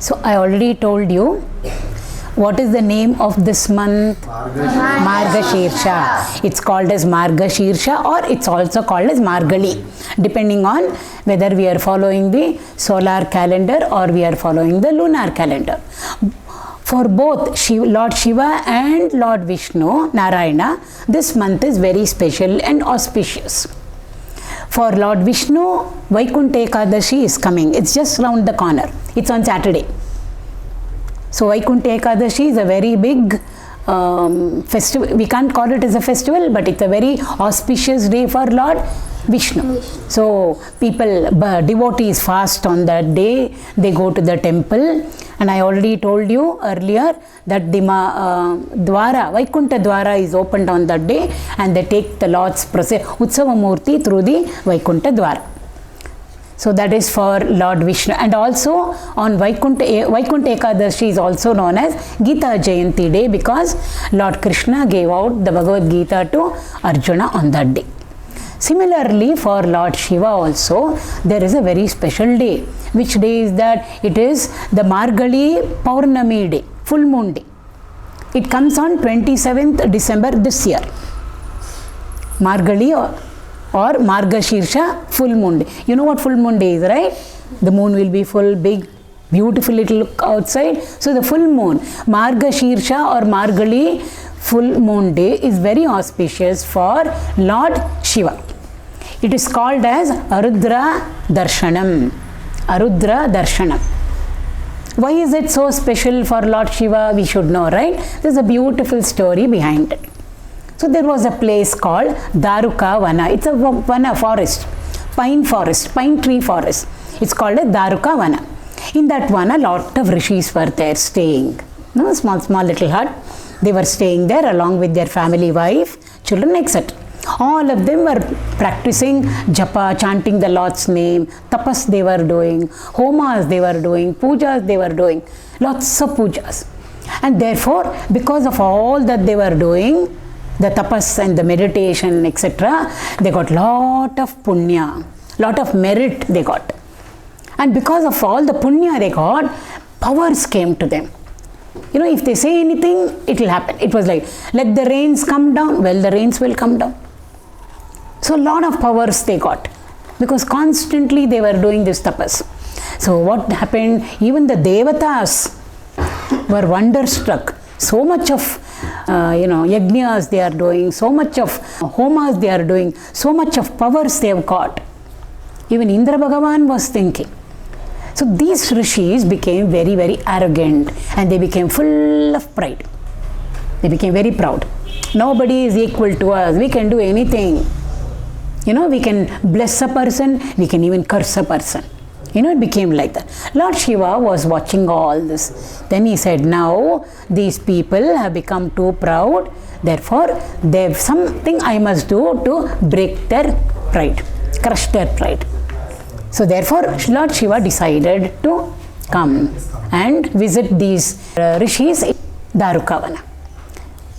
So I already told you what is the name of this month? Margashirsha. It's called as Margashirsha, or it's also called as Margali, depending on whether we are following the solar calendar or we are following the lunar calendar. For both Lord Shiva and Lord Vishnu, Narayana, this month is very special and auspicious. For Lord Vishnu, Vaikuntha Ekadashi is coming. It's just round the corner. It's on Saturday. So Vaikuntha Ekadashi is a very big festival. We can't call it as a festival, but it's a very auspicious day for Lord Vishnu. So people, devotees fast on that day. They go to the temple. And I already told you earlier that the Vaikuntha Dwara is opened on that day, and they take the Lord's Utsava Murti through the Vaikuntha Dwara. So that is for Lord Vishnu. And also on Vaikuntha Ekadashi is also known as Gita Jayanti Day, because Lord Krishna gave out the Bhagavad Gita to Arjuna on that day. Similarly, for Lord Shiva also, there is a very special day. Which day is that? It is the Margali Pournami Day, full moon day. It comes on 27th December this year. Margali or Margashirsha, full moon day. You know what full moon day is, right? The moon will be full, big, beautiful, it will look outside. So the full moon, Margashirsha or Margali full moon day, is very auspicious for Lord Shiva. It is called as Arudra Darshanam. Arudra Darshana. Why is it so special for Lord Shiva? We should know, right? There's a beautiful story behind it. So there was a place called Daruka Vana. It's a Vana forest, pine tree forest. It's called a Daruka Vana. In that Vana, lot of rishis were there staying. No, small little hut. They were staying there along with their family, wife, children, etc. All of them were practicing japa, chanting the Lord's name, tapas they were doing, homas they were doing, pujas they were doing, lots of pujas. And therefore, because of all that they were doing, the tapas and the meditation, etc., they got lot of punya, lot of merit they got. And because of all the punya they got, powers came to them. You know, if they say anything, it will happen. It was like, let the rains come down. Well, the rains will come down. So, a lot of powers they got, because constantly they were doing this tapas. So, what happened? Even the devatas were wonderstruck. So much of, yajnas they are doing, so much of homas they are doing, so much of powers they have got. Even Indra Bhagavan was thinking. So these rishis became very, very arrogant, and they became full of pride. They became very proud. Nobody is equal to us. We can do anything. You know, we can bless a person, we can even curse a person. You know, it became like that. Lord Shiva was watching all this. Then he said, now these people have become too proud. Therefore, there's something I must do to break their pride, crush their pride. So therefore, Lord Shiva decided to come and visit these rishis in Darukavana.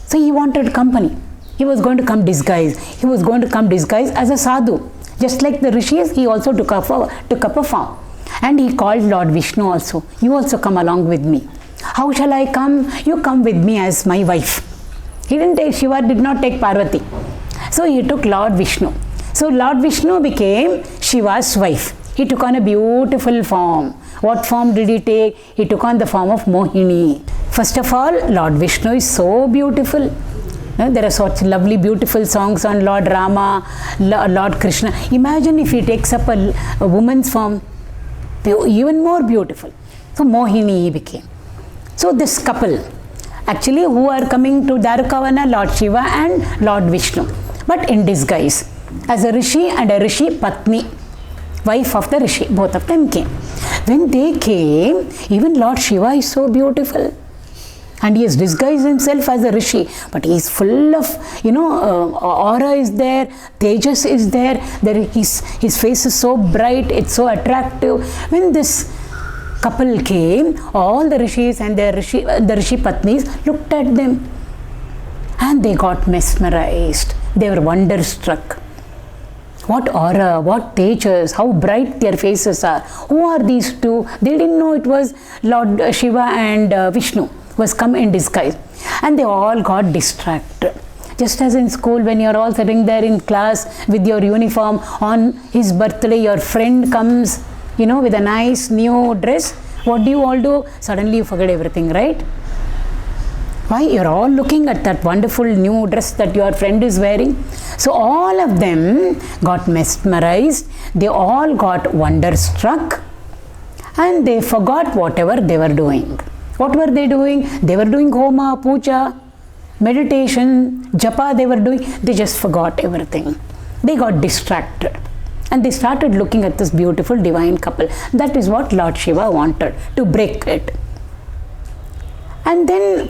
So he wanted company. He was going to come disguised. He was going to come disguised as a sadhu. Just like the rishis, he also took up a form. And he called Lord Vishnu also. You also come along with me. How shall I come? You come with me as my wife. Shiva did not take Parvati. So he took Lord Vishnu. So Lord Vishnu became Shiva's wife. He took on a beautiful form. What form did he take? He took on the form of Mohini. First of all, Lord Vishnu is so beautiful. There are such lovely, beautiful songs on Lord Rama, Lord Krishna. Imagine if he takes up a woman's form, even more beautiful. So Mohini he became. So this couple, actually, who are coming to Darukavana, Lord Shiva and Lord Vishnu, but in disguise, as a rishi and a rishi patni, wife of the rishi. Both of them came. When they came, even Lord Shiva is so beautiful. And he has disguised himself as a rishi, but he is full of, aura is there, tejas is there, his face is so bright, it's so attractive. When this couple came, all the rishis and the rishi patnis looked at them, and they got mesmerized. They were wonderstruck. What aura, what tejas, how bright their faces are. Who are these two? They didn't know it was Lord Shiva and Vishnu was come in disguise. And they all got distracted. Just as in school, when you're all sitting there in class with your uniform, on his birthday, your friend comes, with a nice new dress. What do you all do? Suddenly you forget everything, right? Why? You're all looking at that wonderful new dress that your friend is wearing. So all of them got mesmerized. They all got wonderstruck. And they forgot whatever they were doing. What were they doing? They were doing homa, puja, meditation, japa they were doing. They just forgot everything. They got distracted. And they started looking at this beautiful divine couple. That is what Lord Shiva wanted, to break it. And then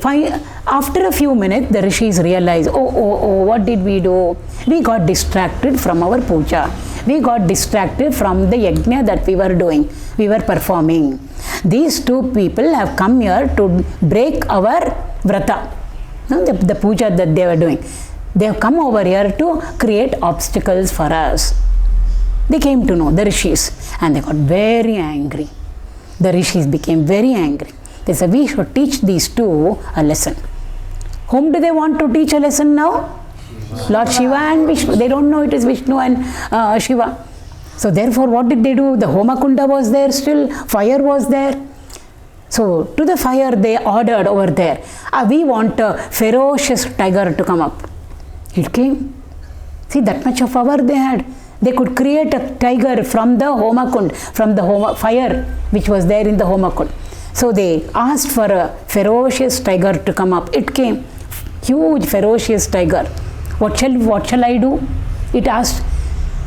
after a few minutes, the rishis realized, what did we do? We got distracted from our puja. We got distracted from the yajna that we were doing. We were performing. These two people have come here to break our vrata, the puja that they were doing. They have come over here to create obstacles for us. They came to know, the rishis, and they got very angry. The rishis became very angry. They said, we should teach these two a lesson. Whom do they want to teach a lesson now? Lord Shiva and Vishnu. They don't know it is Vishnu and Shiva. So therefore, what did they do? The Homa Kunda was there still, fire was there. So to the fire they ordered over there, we want a ferocious tiger to come up. It came. See, that much of power they had. They could create a tiger from the Homa Kund, from the fire which was there in the Homa Kund. So they asked for a ferocious tiger to come up. It came. Huge ferocious tiger. What shall I do? It asked.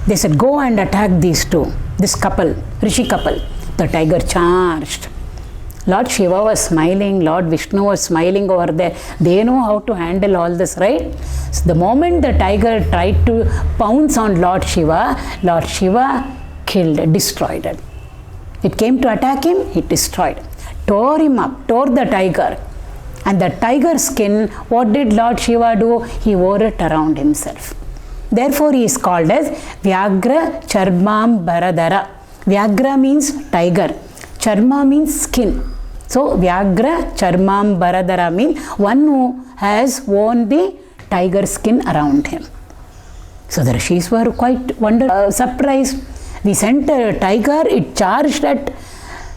They said, go and attack these two, this couple, rishi couple. The tiger charged. Lord Shiva was smiling, Lord Vishnu was smiling over there. They know how to handle all this, right? So the moment the tiger tried to pounce on Lord Shiva killed, destroyed it. It came to attack him, it destroyed. Tore him up, tore the tiger. And the tiger skin, what did Lord Shiva do? He wore it around himself. Therefore, he is called as Vyagra Charmam Baradara. Vyagra means tiger. Charma means skin. So, Vyagra Charmam Baradara means one who has worn the tiger skin around him. So, the rishis were quite surprised. We sent a tiger, it charged at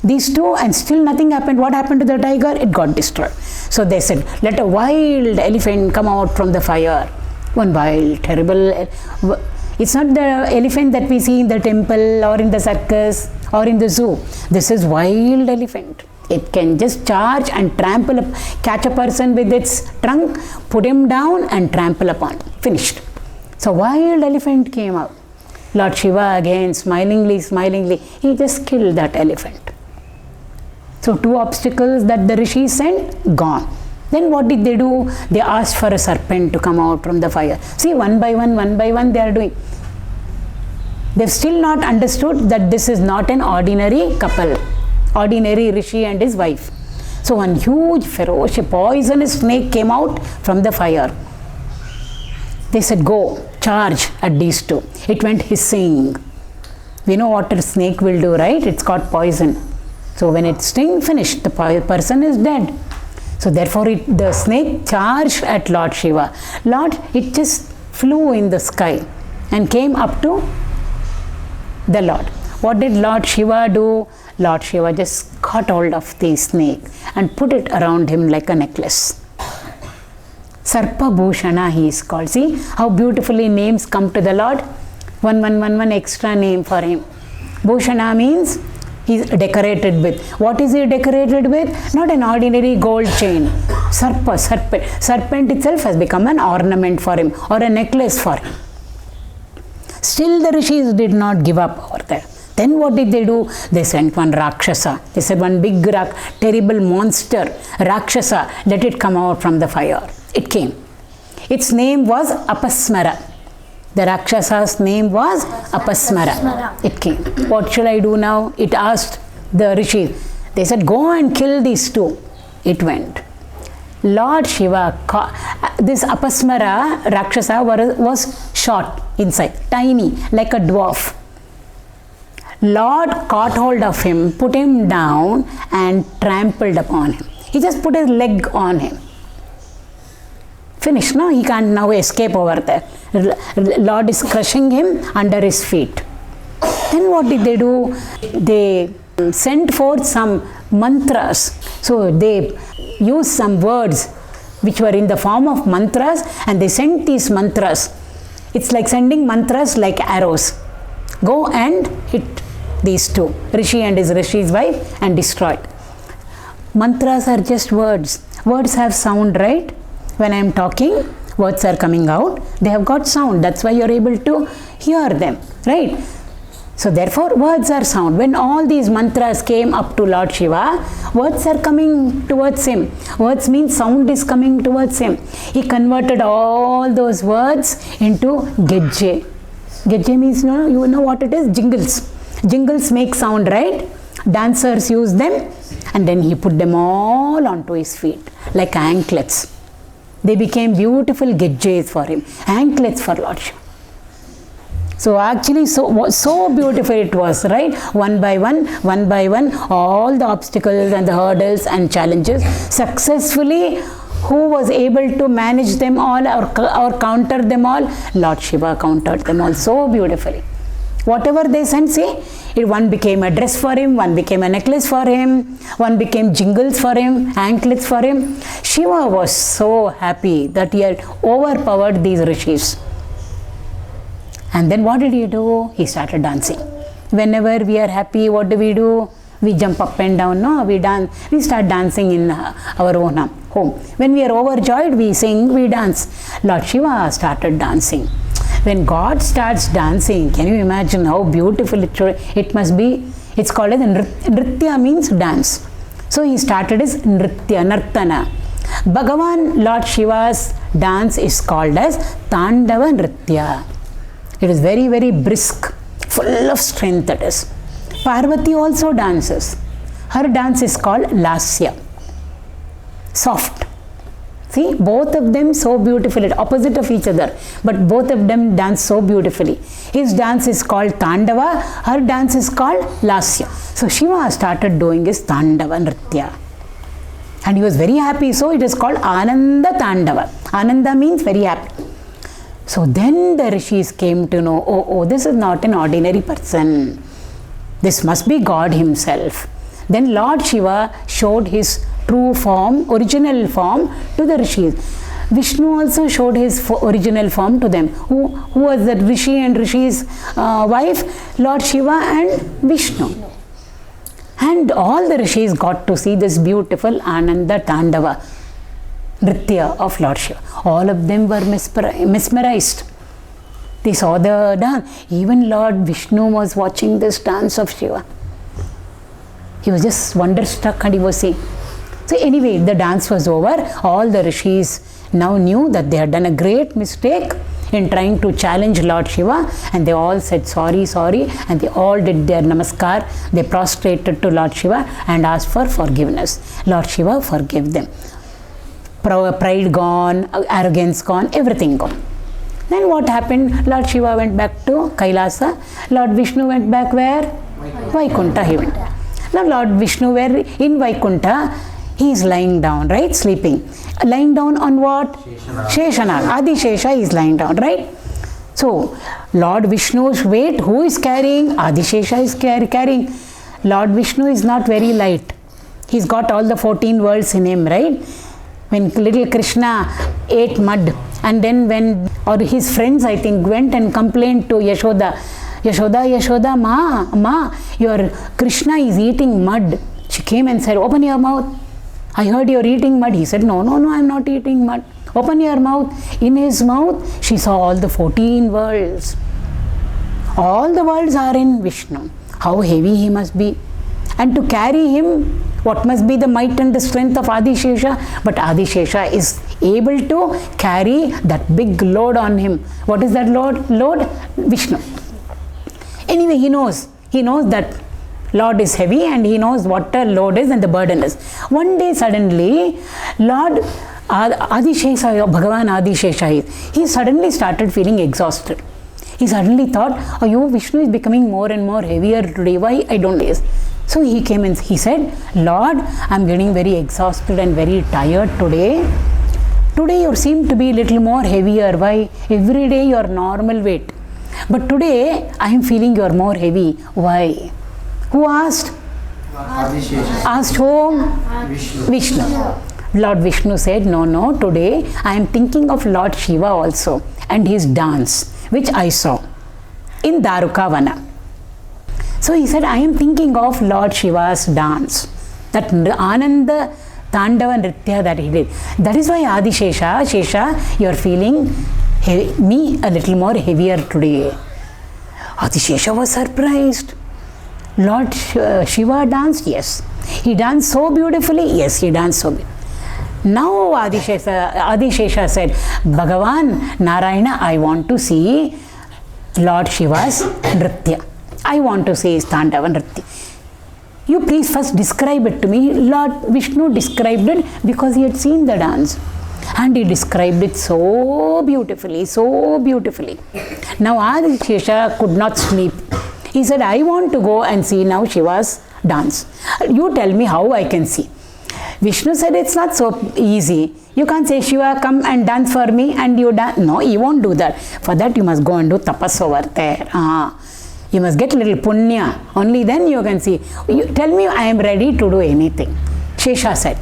these two and still nothing happened. What happened to the tiger? It got destroyed. So, they said, let a wild elephant come out from the fire. One wild, terrible. It's not the elephant that we see in the temple or in the circus or in the zoo. This is wild elephant. It can just charge and trample up, catch a person with its trunk, put him down and trample upon. Finished. So wild elephant came out. Lord Shiva again smilingly, he just killed that elephant. So two obstacles that the rishis sent, gone. Then what did they do? They asked for a serpent to come out from the fire. See, one by one they are doing. They've still not understood that this is not an ordinary couple, ordinary rishi and his wife. So one huge, ferocious, poisonous snake came out from the fire. They said, go, charge at these two. It went hissing. We know what a snake will do, right? It's got poison. So when it stings, finished, the person is dead. So therefore, the snake charged at Lord Shiva. It just flew in the sky and came up to the Lord. What did Lord Shiva do? Lord Shiva just caught hold of the snake and put it around him like a necklace. Sarpa Bhushana he is called. See how beautifully names come to the Lord? One extra name for him. Bhushana means he is decorated with. What is he decorated with? Not an ordinary gold chain. Sarpa, serpent. Serpent itself has become an ornament for him or a necklace for him. Still the rishis did not give up over there. Then what did they do? They sent one Rakshasa. They said one big terrible monster, Rakshasa, let it come out from the fire. It came. Its name was Apasmara. The Rakshasa's name was Apasmara. It came. What shall I do now? It asked the rishis. They said, go and kill these two. It went. Lord Shiva, this Apasmara Rakshasa was short inside, tiny, like a dwarf. Lord caught hold of him, put him down and trampled upon him. He just put his leg on him. Finished, no? He can't now escape over there. Lord is crushing him under his feet. Then what did they do? They sent forth some mantras. So they used some words which were in the form of mantras, and they sent these mantras. It's like sending mantras like arrows. Go and hit these two, Rishi and his Rishi's wife, and destroy it. Mantras are just words. Words have sound, right? When I am talking, words are coming out. They have got sound. That's why you are able to hear them, right? So therefore, words are sound. When all these mantras came up to Lord Shiva, words are coming towards him. Words means sound is coming towards him. He converted all those words into Gejje. Gejje means, you know what it is? Jingles. Jingles make sound, right? Dancers use them, and then he put them all onto his feet like anklets. They became beautiful Gejjes for him, anklets for Lord Shiva. So actually, so beautiful it was, right? One by one, all the obstacles and the hurdles and challenges successfully. Who was able to manage them all or counter them all? Lord Shiva countered them all so beautifully. Whatever they sent, see, one became a dress for him, one became a necklace for him, one became jingles for him, anklets for him. Shiva was so happy that he had overpowered these rishis. And then what did he do? He started dancing. Whenever we are happy, what do? We jump up and down, no? We dance. We start dancing in our own home. When we are overjoyed, we sing, we dance. Lord Shiva started dancing. When God starts dancing, can you imagine how beautiful it must be? It's called as Nritya, means dance. So he started as Nritya, Nartana. Bhagavan Lord Shiva's dance is called as Tandava Nritya. It is very, very brisk, full of strength it is. Parvati also dances. Her dance is called Lasya, soft. See, both of them so beautifully, opposite of each other, but both of them dance so beautifully. His dance is called Tandava, her dance is called Lasya. So Shiva started doing his Tandava Nritya. And he was very happy, so it is called Ananda Tandava. Ananda means very happy. So then the rishis came to know, oh, this is not an ordinary person. This must be God himself. Then Lord Shiva showed his true form, original form to the rishis. Vishnu also showed his original form to them. Who was the rishi and rishi's wife? Lord Shiva and Vishnu. And all the rishis got to see this beautiful Ananda Tandava Nritya of Lord Shiva. All of them were mesmerized. They saw the dance. Even Lord Vishnu was watching this dance of Shiva. He was just wonderstruck and he was seeing. So anyway, the dance was over. All the rishis now knew that they had done a great mistake in trying to challenge Lord Shiva, and they all said sorry, and they all did their namaskar. They prostrated to Lord Shiva and asked for forgiveness. Lord Shiva forgave them. Pride gone, arrogance gone, everything gone. Then what happened? Lord Shiva went back to Kailasa. Lord Vishnu went back where? Vaikunta he went. Now Lord Vishnu were in Vaikunta. He is lying down, right? Sleeping. Lying down on what? Sheshana. Adi Shesha is lying down, right? So Lord Vishnu's weight, who is carrying? Adi Shesha is carrying. Lord Vishnu is not very light. He's got all the 14 worlds in him, right? When little Krishna ate mud, and then or his friends, I think, went and complained to Yashoda, Ma, your Krishna is eating mud. She came and said, open your mouth. I heard you're eating mud. He said, no, I'm not eating mud. Open your mouth. In his mouth, she saw all the 14 worlds. All the worlds are in Vishnu. How heavy he must be. And to carry him, what must be the might and the strength of Adi Shesha? But Adi Shesha is able to carry that big load on him. What is that load? Vishnu. Anyway, he knows that Lord is heavy, and he knows what the load is and the burden is. One day suddenly, Lord Adishesha, Bhagavan Adishesha, he suddenly started feeling exhausted. He suddenly thought, oh, Vishnu is becoming more and more heavier today. Why? I don't know. So he came and he said, Lord, I'm getting very exhausted and very tired today. Today you seem to be a little more heavier. Why? Every day you are normal weight. But today I am feeling you are more heavy. Why? Who asked? Asked whom? Vishnu. Lord Vishnu said, no, today I am thinking of Lord Shiva also and his dance, which I saw in Daruka Vana. So he said, I am thinking of Lord Shiva's dance, that Ananda Tandava Nritya that he did. That is why Shesha, you are feeling me a little more heavier today. Adishesha was surprised. Lord Shiva danced? Yes. He danced so beautifully? Yes, he danced so beautifully. Now Adishesha said, Bhagavan Narayana, I want to see Lord Shiva's Nritya. I want to see his Tandava Nritya. You please first describe it to me. Lord Vishnu described it because he had seen the dance. And he described it so beautifully, so beautifully. Now Adishesha could not sleep. He said, I want to go and see now Shiva's dance. You tell me how I can see. Vishnu said, it's not so easy. You can't say, Shiva, come and dance for me, and you dance. No, he won't do that. For that, you must go and do tapas over there. You must get a little punya. Only then you can see. You tell me, I am ready to do anything. Shesha said,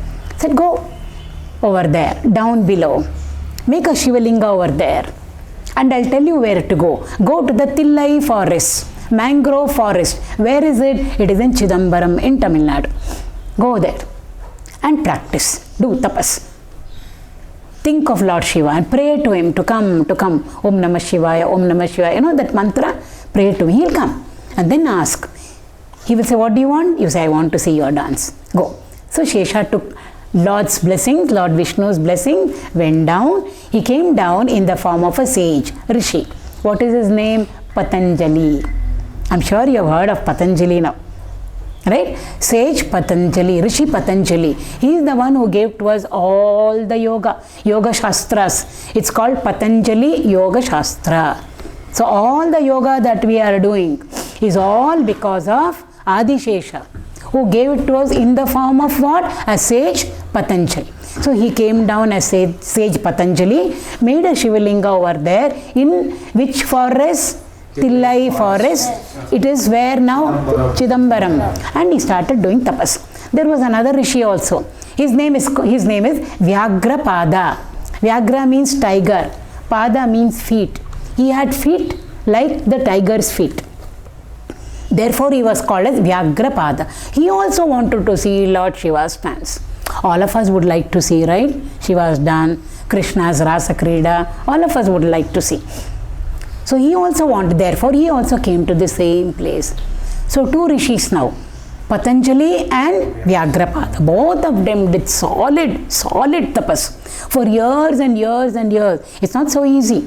go over there, down below. Make a Shivalinga over there. And I'll tell you where to go. Go to the Tillai forest, mangrove forest. Where is it? It is in Chidambaram in Tamil Nadu. Go there and practice. Do tapas. Think of Lord Shiva and pray to him to come. Om Namah Shivaya, Om Namah Shivaya. You know that mantra? Pray to him. He'll come. And then ask. He will say, what do you want? You say, I want to see your dance. Go. So Shesha took Lord's blessings, Lord Vishnu's blessing, went down. He came down in the form of a sage, Rishi. What is his name? Patanjali. I'm sure you have heard of Patanjali now. Right? Sage Patanjali, Rishi Patanjali. He is the one who gave to us all the yoga Shastras. It's called Patanjali Yoga Shastra. So all the yoga that we are doing is all because of Adishesha, who gave it to us in the form of what? A sage Patanjali. So he came down as sage Patanjali, made a Shivalinga over there in which forest? Tillai forest. It is where now? Chidambaram. And he started doing tapas. There was another Rishi also. His name is Vyagra Pada. Vyagra means tiger. Pada means feet. He had feet like the tiger's feet. Therefore, he was called as Vyagra Pada. He also wanted to see Lord Shiva's dance. All of us would like to see, right? Shiva's dance, Krishna's Rasa Krida. All of us would like to see. So he also wanted, therefore he also came to the same place. So two rishis now, Patanjali and Vyagrapada, both of them did solid tapas for years and years and years. It's not so easy.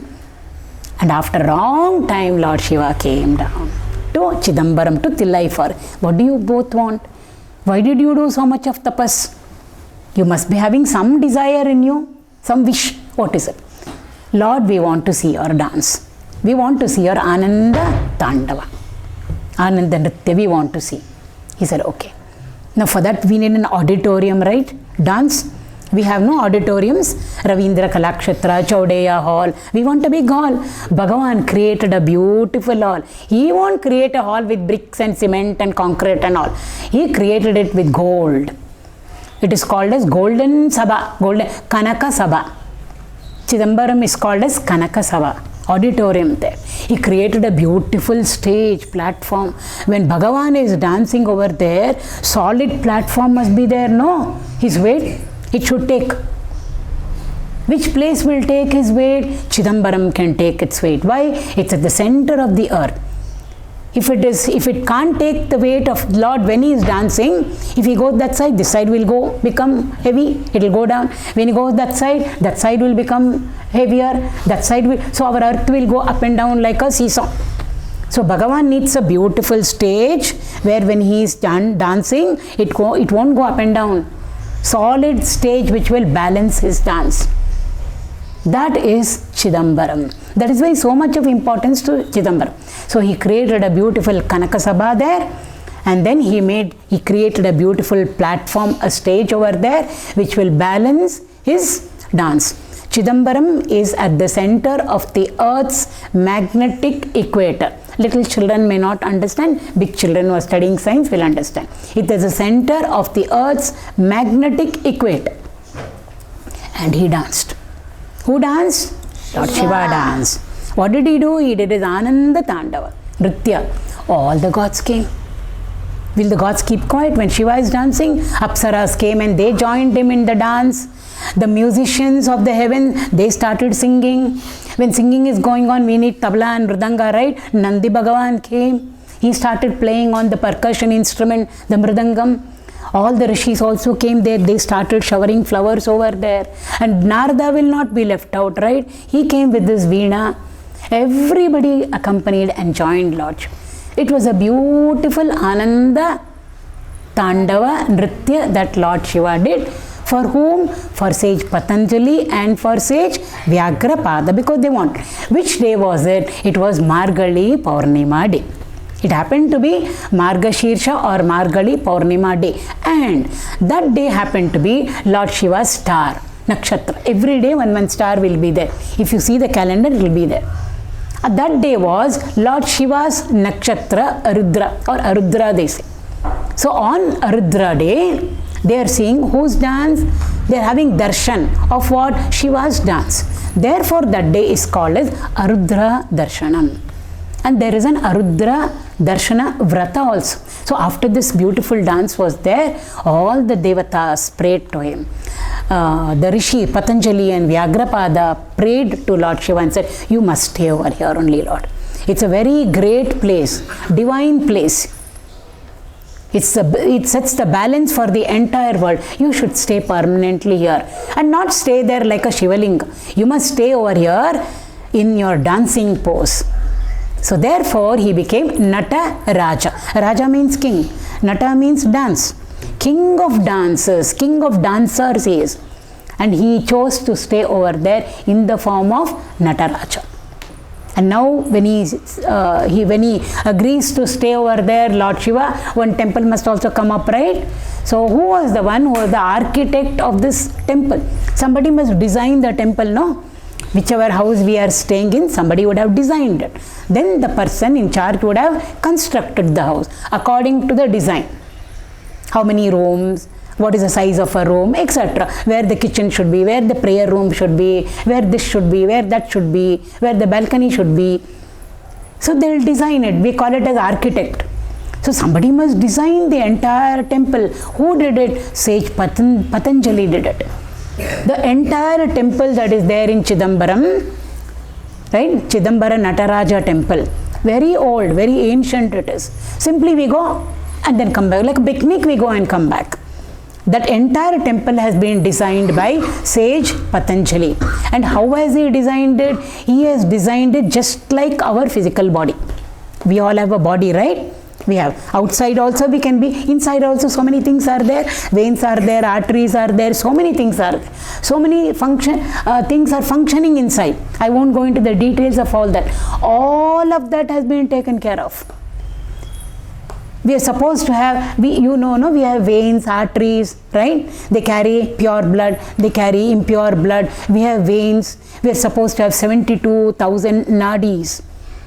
And after a long time, Lord Shiva came down to Chidambaram, to Tillai for. What do you both want? Why did you do so much of tapas? You must be having some desire in you, some wish. What is it? Lord, we want to see your dance. We want to see your Ananda Tandava. Ananda Nritya we want to see. He said, okay. Now for that we need an auditorium, right? Dance. We have no auditoriums. Ravindra Kalakshetra, Chaudeya Hall. We want a big hall. Bhagavan created a beautiful hall. He won't create a hall with bricks and cement and concrete and all. He created it with gold. It is called as Golden Sabha, Golden Kanaka Sabha. Chidambaram is called as Kanaka Sabha. Auditorium there. He created a beautiful stage platform. When Bhagavan is dancing over there, solid platform must be there, no? His weight, it should take. Which place will take his weight? Chidambaram can take its weight. Why? It's at the center of the earth. If it can't take the weight of Lord when he is dancing, if he goes that side, this side will become heavy, it will go down. When he goes that side will become heavier, that side will, so our earth will go up and down like a seesaw. So Bhagavan needs a beautiful stage where when he is dancing, it won't go up and down. solid stage which will balance his dance. That is Chidambaram. That is why so much of importance to Chidambaram. So he created a beautiful Kanaka Sabha there, and then he created a beautiful platform, a stage over there which will balance his dance. Chidambaram is at the center of the earth's magnetic equator. Little children may not understand, big children who are studying science will understand. It is the center of the earth's magnetic equator. And he danced. Who danced? Lord Shiva danced. What did he do? He did his Ananda Tandava, Nritya. All the gods came. Will the gods keep quiet when Shiva is dancing? Apsaras came and they joined him in the dance. The musicians of the heaven, they started singing. When singing is going on, we need tabla and mridanga, right? Nandi Bhagavan came. He started playing on the percussion instrument, the mridangam. All the rishis also came there. They started showering flowers over there. And Narada will not be left out, right? He came with this veena. Everybody accompanied and joined Lord Shiva. It was a beautiful Ananda Tandava Nritya that Lord Shiva did. For whom? For sage Patanjali and for sage Vyagrapada, because they want. Which day was it? It was Margali Poornima day. It happened to be Margashirsha or Margali Poornima day. And that day happened to be Lord Shiva's star, Nakshatra. Every day one star will be there. If you see the calendar, it will be there. That day was Lord Shiva's Nakshatra Arudra or Arudra they say. So on Arudra day, they are seeing whose dance? They are having darshan of what? Shiva's dance. Therefore that day is called as Arudra Darshanam. And there is an Arudra Darshana Vrata also. So after this beautiful dance was there, all the devatas prayed to him. The Rishi Patanjali and Vyagrapada prayed to Lord Shiva and said, you must stay over here only, Lord. It's a very great place, divine place. It sets the balance for the entire world. You should stay permanently here and not stay there like a Shivalinga. You must stay over here in your dancing pose. So therefore he became Nataraja. Raja means king. Nata means dance. King of dancers, king of dancers he is. And he chose to stay over there in the form of Nataraja. And now when he agrees to stay over there, Lord Shiva, one temple must also come up, right? So who was the one who was the architect of this temple? Somebody must design the temple, no? Whichever house we are staying in, somebody would have designed it. Then the person in charge would have constructed the house according to the design. How many rooms, what is the size of a room, etc. Where the kitchen should be, where the prayer room should be, where this should be, where that should be, where the balcony should be. So they will design it. We call it as architect. So somebody must design the entire temple. Who did it? Sage Patanjali did it. The entire temple that is there in Chidambaram, right? Chidambara Nataraja temple. Very old, very ancient it is. Simply we go and then come back. Like a picnic we go and come back. That entire temple has been designed by sage Patanjali. And how has he designed it? He has designed it just like our physical body. We all have a body, right? We have outside also, we can be inside also. So many things are there. Veins are there, arteries are there, so many things are there. So many things are functioning inside. I won't go into the details of all that. All of that has been taken care of. We are supposed to have, we have veins, arteries, right? They carry pure blood, they carry impure blood. We have veins. We are supposed to have 72,000 nadis,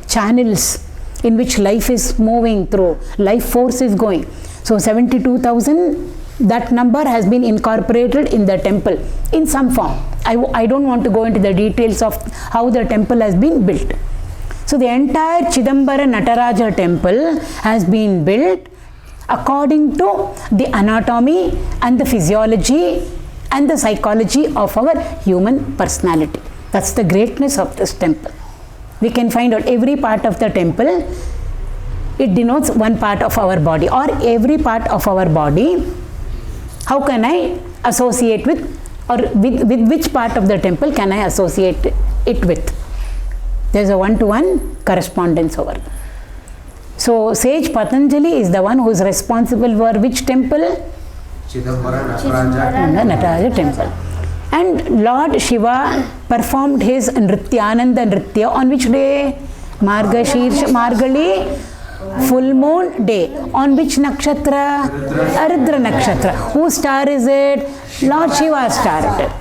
channels in which life is moving through, life force is going. So 72,000, that number has been incorporated in the temple in some form. I don't want to go into the details of how the temple has been built. So the entire Chidambara Nataraja temple has been built according to the anatomy and the physiology and the psychology of our human personality. That's the greatness of this temple. We can find out every part of the temple, it denotes one part of our body, or every part of our body. How can I associate with, or with which part of the temple can I associate it with? There's a one-to-one correspondence over there. So sage Patanjali is the one who is responsible for which temple? Chidambaram, Nataraja. in the Nataraja temple. And Lord Shiva performed his Nrityananda Nritya on which day? Margali, full moon day. On which nakshatra? Arudra nakshatra. Whose star is it? Lord Shiva's star it is.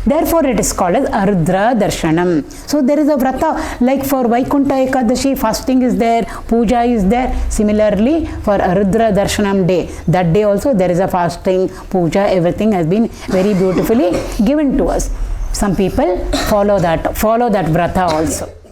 Therefore, it is called as Arudra Darshanam. So, there is a vrata, like for Vaikunta Ekadashi, fasting is there, puja is there. Similarly, for Arudra Darshanam day, that day also there is a fasting, puja, everything has been very beautifully given to us. Some people follow that vrata also.